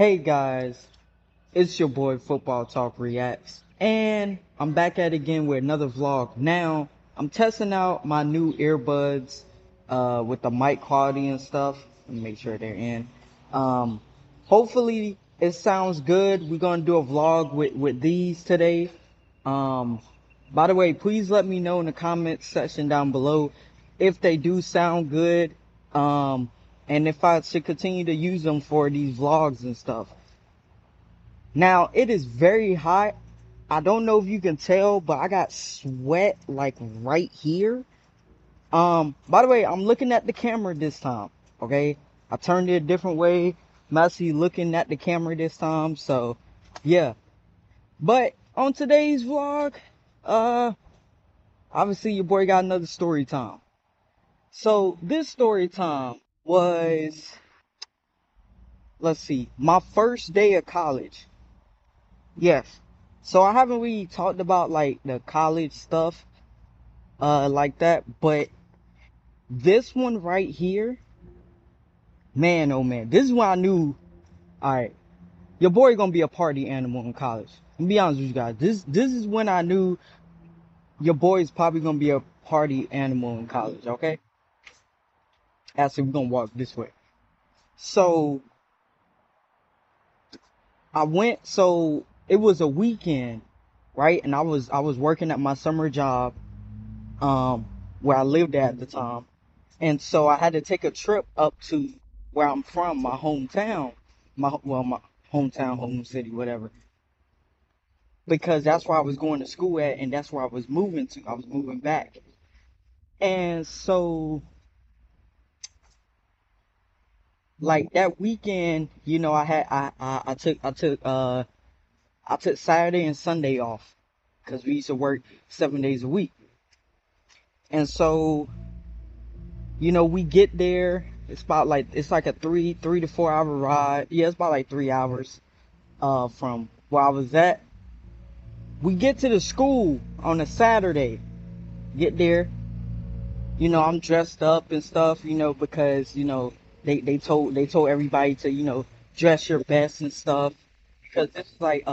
Hey guys, it's your boy Football Talk Reacts, and I'm back at it again with another vlog. Now, I'm testing out my new earbuds with the mic quality and stuff. Let me make sure they're in. Um, Hopefully it sounds good. We're gonna do a vlog with these today. Um, by the way, please let me know in the comments section down below if they do sound good. Um, and if I should continue to use them for these vlogs and stuff. Now, it is very hot. I don't know if you can tell, but I got sweat like right here. By the way, I'm looking at the camera this time, okay? I turned it a different way. I'm actually looking at the camera this time, so yeah. But on today's vlog, uh, obviously your boy got another story time. So this story time was, let's see, my first day of college. Yes. So I haven't really talked about like the college stuff like that, but this one right here, man oh man, this is when I knew, all right, your boy gonna be a party animal in college. I'm be honest with you guys. This is when I knew your boy's probably gonna be a party animal in college, okay? Actually, we're gonna walk this way. So so it was a weekend, right? And I was working at my summer job, um, where I lived at the time. And so I had to take a trip up to where I'm from, my hometown, my hometown, home city, whatever, because that's where I was going to school at, and that's where I was moving to. I was moving back, and so like that weekend, I took Saturday and Sunday off because we used to work 7 days a week, and so we get there. It's like a three to 4 hour ride. Yeah, it's about like 3 hours from where I was at. We get to the school on a Saturday. Get there, I'm dressed up and stuff, because they told everybody to, dress your best and stuff. Because it's like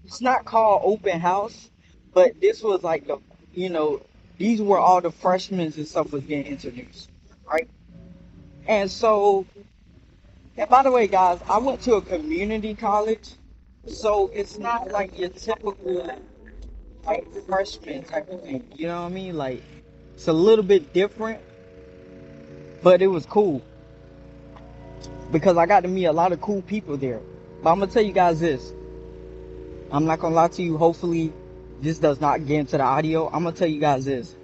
it's not called open house, but this was like you know, these were all the freshmen and stuff was getting introduced, right? And so, and by the way, guys, I went to a community college, so it's not like your typical like freshman type of thing. You know what I mean? Like it's a little bit different, but it was cool because I got to meet a lot of cool people there. But I'm gonna tell you guys this. I'm not gonna lie to you. Hopefully, this does not get into the audio. I'm gonna tell you guys this.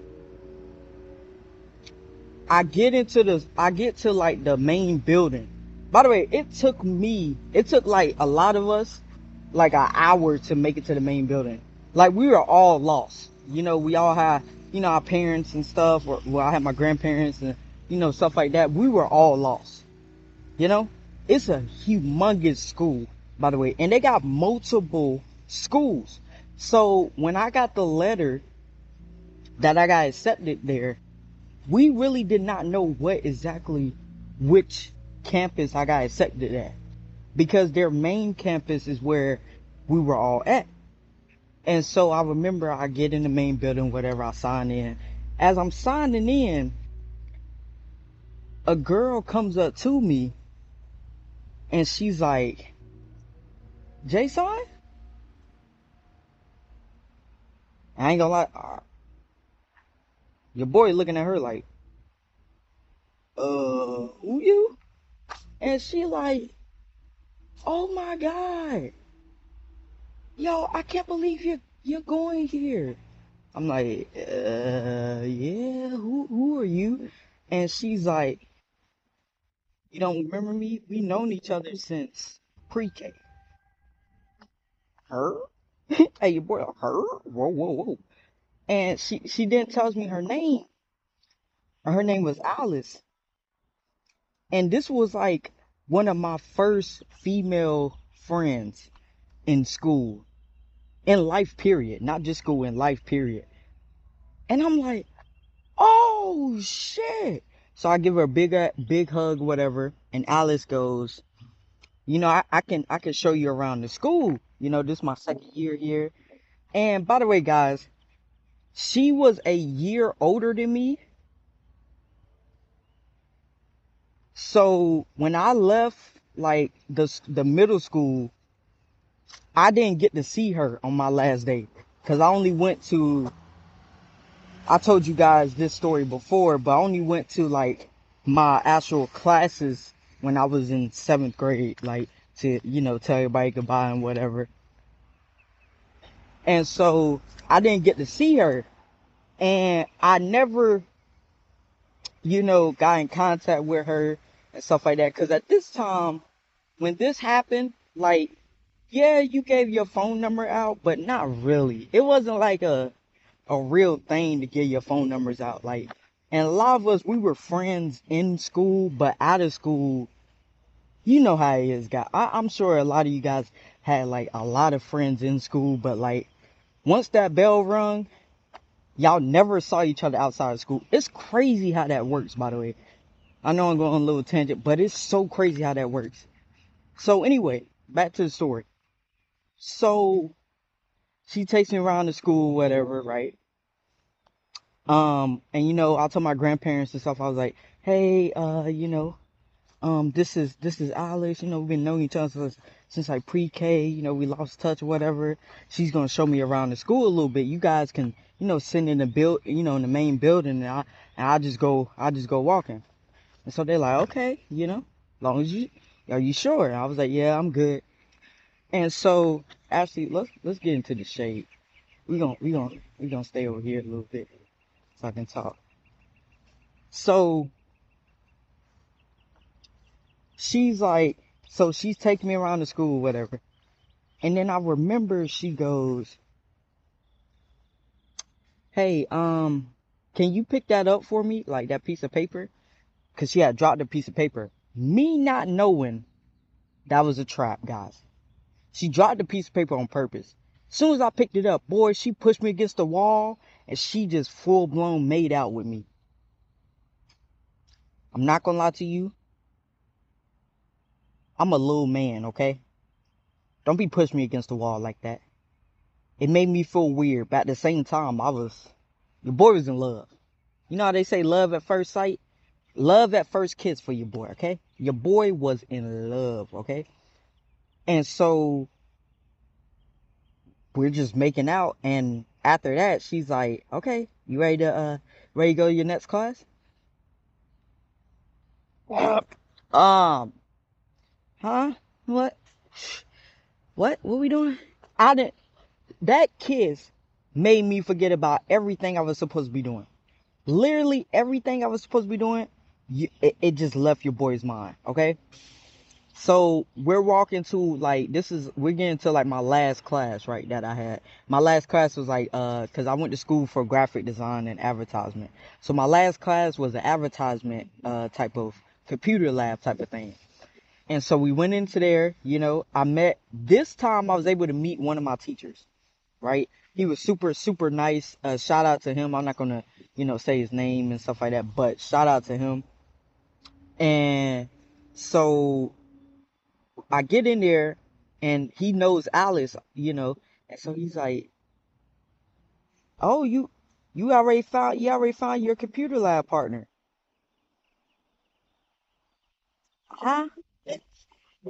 I get to like the main building. By the way, it took like a lot of us like an hour to make it to the main building. Like we were all lost. We all had, our parents and stuff, or well, I had my grandparents and, stuff like that. We were all lost. You know, it's a humongous school, by the way, and they got multiple schools. So when I got the letter that I got accepted there, we really did not know what exactly which campus I got accepted at, because their main campus is where we were all at. And so I remember I get in the main building, whatever, I sign in. As I'm signing in, a girl comes up to me and she's like, Jason? I ain't gonna lie, your boy looking at her like, who you? And she like, oh my God, yo, I can't believe you're going here. I'm like, yeah, who are you? And she's like, you don't remember me? We known each other since pre-K. Her? Hey, your boy, her? Whoa, whoa, whoa. And she then tells me her name. Her name was Alice. And this was like one of my first female friends in school, in life period, not just school, in life period. And I'm like, oh shit. So I give her a big hug, whatever. And Alice goes, I can show you around the school. This is my second year here. And by the way, guys, she was a year older than me. So when I left like the middle school, I didn't get to see her on my last day because I only went to. I told you guys this story before, but I only went to like my actual classes when I was in seventh grade, like to tell everybody goodbye and whatever. And so I didn't get to see her, and I never got in contact with her and stuff like that. Because at this time, when this happened, like, yeah, you gave your phone number out, but not really. It wasn't like a real thing to give your phone numbers out. Like, and a lot of us, we were friends in school, but out of school, you know how it is, guys. I'm sure a lot of you guys had like a lot of friends in school, but like once that bell rung, y'all never saw each other outside of school. It's crazy how that works, by the way. I know I'm going on a little tangent, but it's so crazy how that works. So anyway, back to the story. So she takes me around the school, whatever, right? And I told my grandparents and stuff. I was like, hey, this is Alice. We've been knowing each other since like pre-K. We lost touch, whatever. She's gonna show me around the school a little bit. You guys can, sit in the in the main building, and I just go walking. And so they're like, okay, long as are you sure? And I was like, yeah, I'm good. And so actually, let's get into the shade. We gonna stay over here a little bit so I can talk. So she's like, so she's taking me around the school, whatever. And then I remember she goes, hey, can you pick that up for me? Like that piece of paper? Cause she had dropped a piece of paper. Me not knowing that was a trap, guys. She dropped the piece of paper on purpose. As soon as I picked it up, boy, she pushed me against the wall and she just full blown made out with me. I'm not gonna lie to you. I'm a little man, okay? Don't be pushing me against the wall like that. It made me feel weird, but at the same time, your boy was in love. You know how they say love at first sight? Love at first kiss for your boy, okay? Your boy was in love, okay? And so we're just making out, and after that, she's like, okay, you ready to go to your next class? Um, huh? What? What we doing? I didn't, that kiss made me forget about everything I was supposed to be doing. Literally everything I was supposed to be doing, it just left your boy's mind, okay? So we're walking to like we're getting to like my last class, right, that I had. My last class was like because I went to school for graphic design and advertisement. So my last class was an advertisement type of computer lab type of thing. And so we went into there, I met this time I was able to meet one of my teachers, right? He was super, super nice. Shout out to him. I'm not gonna, say his name and stuff like that, but shout out to him. And so I get in there and he knows Alice, and so he's like, oh, you already found your computer lab partner. Huh?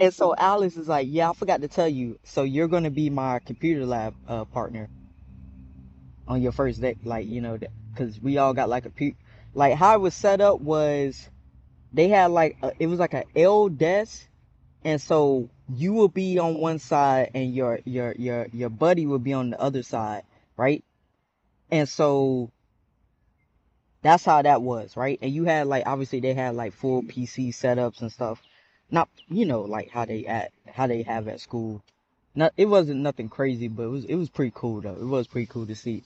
And so Alice is like, yeah, I forgot to tell you. So you're gonna be my computer lab partner on your first day, like, because we all got like like how it was set up was they had like it was like an L desk, and so you will be on one side and your buddy will be on the other side, right? And so that's how that was, right? And you had like obviously they had like full PC setups and stuff, not like how they have at school. Not it wasn't nothing crazy, but it was pretty cool though. It was pretty cool to see.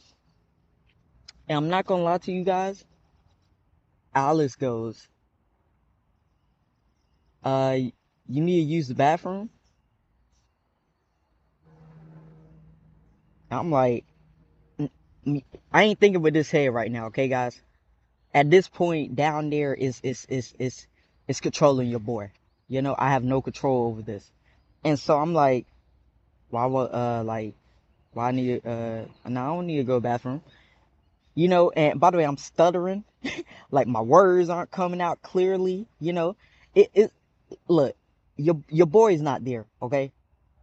And I'm not gonna lie to you guys. Alice goes, uh, you need to use the bathroom. I'm like, I ain't thinking with this head right now, okay, guys. At this point, down there is controlling your boy. You know, I have no control over this. And so I'm like, why would, why I need, no, I don't need to go to the bathroom. You know, and by the way, I'm stuttering. Like my words aren't coming out clearly, you know. It look, your boy's not there, okay?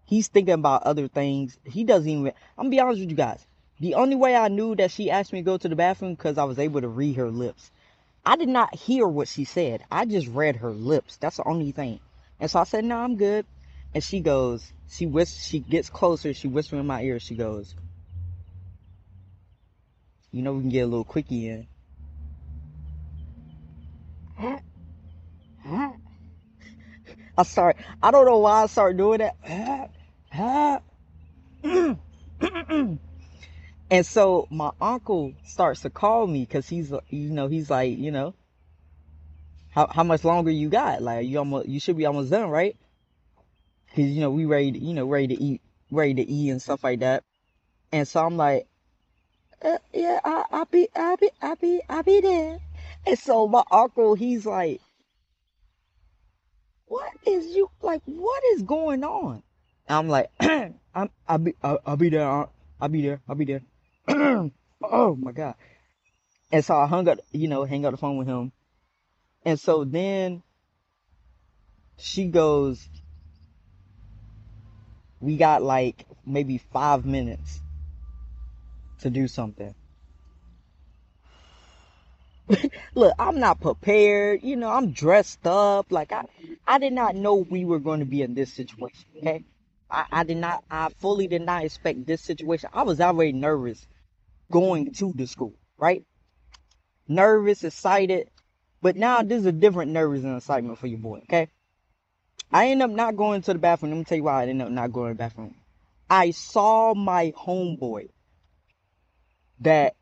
He's thinking about other things. He doesn't even, I'm gonna be honest with you guys. The only way I knew that she asked me to go to the bathroom because I was able to read her lips. I did not hear what she said. I just read her lips. That's the only thing. And so I said, no, I'm good. And she goes, she gets closer. She whispers in my ear. She goes, you know, we can get a little quickie in. I don't know why I started doing that. And so my uncle starts to call me because he's like, how much longer you got? Like you should be almost done, right? Because we ready to eat and stuff like that. And so I'm like, yeah, I'll be there. And so my uncle, he's like, what is going on? And I'm like, I'll be there, Aunt. I'll be there. Oh my God. And so I hang up the phone with him. And so then she goes, we got like maybe 5 minutes to do something. Look, I'm not prepared. I'm dressed up. Like I did not know we were going to be in this situation. Okay. I fully did not expect this situation. I was already nervous going to the school, right? Nervous, excited. But now this is a different nervous and excitement for your boy, okay? I end up not going to the bathroom. Let me tell you why I ended up not going to the bathroom. I saw my homeboy that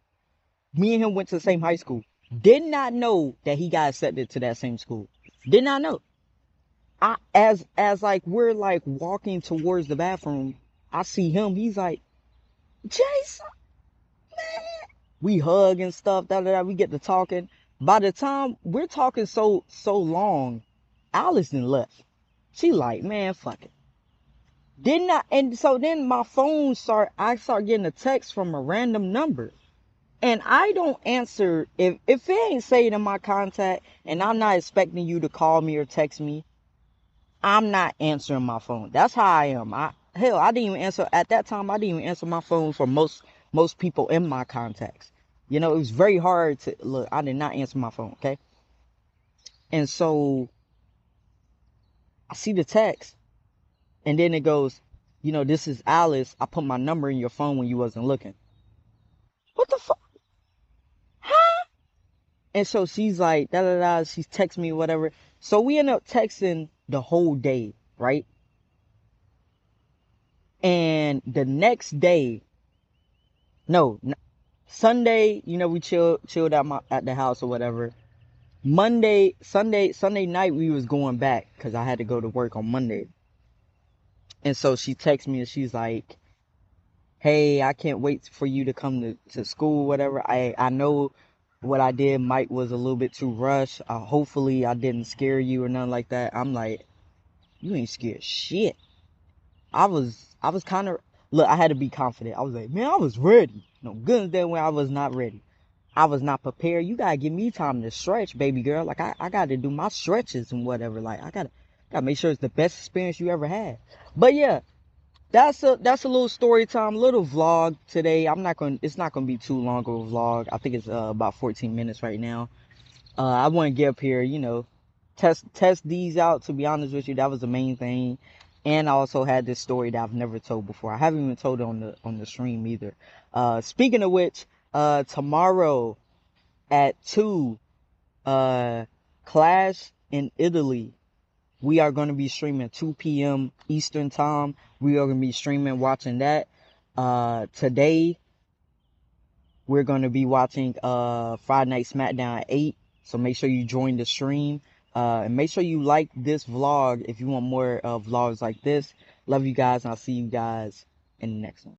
me and him went to the same high school. Did not know that he got accepted to that same school. Did not know. As like we're like walking towards the bathroom, I see him. He's like, Jason, man. We hug and stuff. Da, da, da. We get to talking. By the time we're talking so long, Allison left. She like, man, fuck it. Didn't I? And so then I start getting a text from a random number. And I don't answer if it ain't saved in my contact and I'm not expecting you to call me or text me, I'm not answering my phone. That's how I am. I didn't even answer at that time. I didn't even answer my phone for most people in my contacts. It was very hard to look. I did not answer my phone. Okay. And so I see the text and then it goes, this is Alice. I put my number in your phone when you wasn't looking. What the fuck? Huh? And so she's like, da da da. She's texting me, whatever. So we end up texting the whole day, right? And the next day, no, Sunday, we chilled at the house or whatever. Sunday night, we was going back because I had to go to work on Monday. And so she texts me and she's like, hey, I can't wait for you to come to school, whatever. I know what I did, Mike, was a little bit too rushed. Hopefully I didn't scare you or nothing like that. I'm like, you ain't scared shit. I was kind of, look, I had to be confident. I was like, man, I was ready. No, good and damn well I was not ready. I was not prepared. You gotta give me time to stretch, baby girl. Like I gotta do my stretches and whatever. Like I gotta make sure it's the best experience you ever had. But yeah, that's a little story time, little vlog today. It's not gonna be too long of a vlog. I think it's about 14 minutes right now. I want to get up here, test these out. To be honest with you, that was the main thing. And I also had this story that I've never told before. I haven't even told it on the stream either. Speaking of which, tomorrow at 2, Clash in Italy. We are going to be streaming 2 p.m. Eastern time. We are going to be streaming, watching that. Today, we're going to be watching Friday Night SmackDown at 8. So make sure you join the stream. And make sure you like this vlog if you want more vlogs like this. Love you guys, and I'll see you guys in the next one.